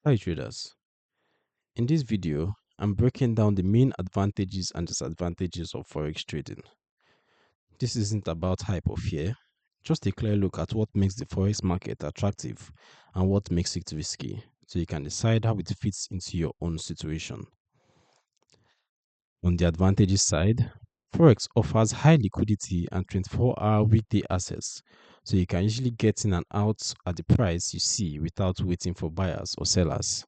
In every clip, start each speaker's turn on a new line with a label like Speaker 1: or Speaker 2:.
Speaker 1: Hi traders, in this video, I'm breaking down the main advantages and disadvantages of Forex trading. This isn't about hype or fear, just a clear look at what makes the Forex market attractive and what makes it risky, so you can decide how it fits into your own situation. On the advantages side, Forex offers high liquidity and 24-hour weekday access, so you can easily get in and out at the price you see without waiting for buyers or sellers.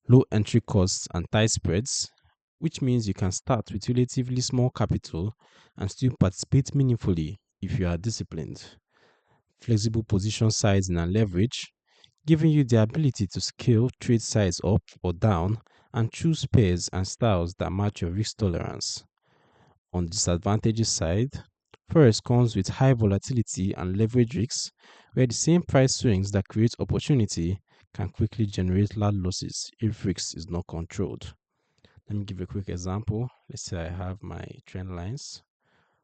Speaker 1: Low entry costs and tight spreads, which means you can start with relatively small capital and still participate meaningfully if you are disciplined. Flexible position sizing and leverage, giving you the ability to scale trade size up or down and choose pairs and styles that match your risk tolerance. On the disadvantages side, Forex comes with high volatility and leverage risks, where the same price swings that create opportunity can quickly generate large losses if risk is not controlled. Let me give a quick example. Let's say I have my trend lines.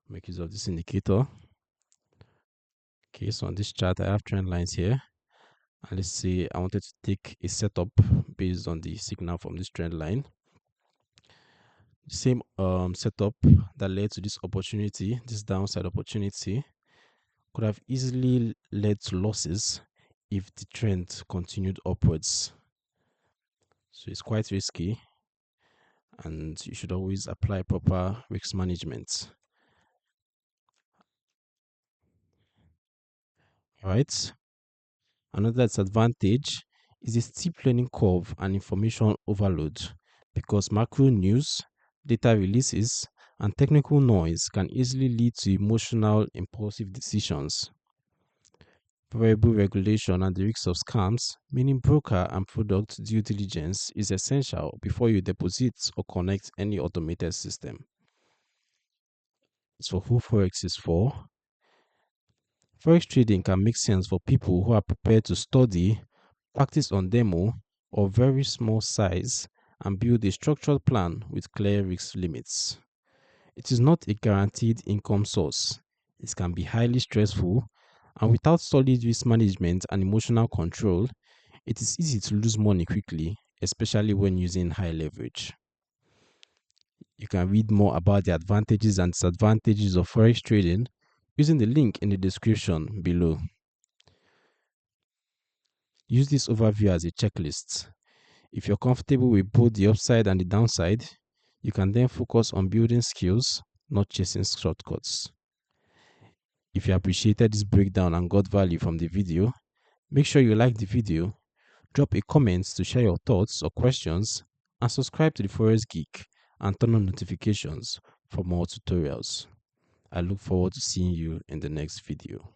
Speaker 1: Make use of this indicator. Okay, so on this chart, I have trend lines here. And let's say I wanted to take a setup based on the signal from this trend line. The same setup that led to this opportunity, this downside opportunity, could have easily led to losses if the trend continued upwards. So it's quite risky, and you should always apply proper risk management. All right. Another disadvantage is a steep learning curve and information overload, because macro news, data releases, and technical noise can easily lead to emotional, impulsive decisions. Variable regulation and the risk of scams, meaning broker and product due diligence, is essential before you deposit or connect any automated system. So, who Forex is for? Forex trading can make sense for people who are prepared to study, practice on demo, or very small size, and build a structured plan with clear risk limits. It is not a guaranteed income source. It can be highly stressful, and without solid risk management and emotional control, it is easy to lose money quickly, especially when using high leverage. You can read more about the advantages and disadvantages of Forex trading using the link in the description below. Use this overview as a checklist. If you're comfortable with both the upside and the downside, you can then focus on building skills, not chasing shortcuts. If you appreciated this breakdown and got value from the video, make sure you like the video, drop a comment to share your thoughts or questions, and subscribe to the Forex Geek and turn on notifications for more tutorials. I look forward to seeing you in the next video.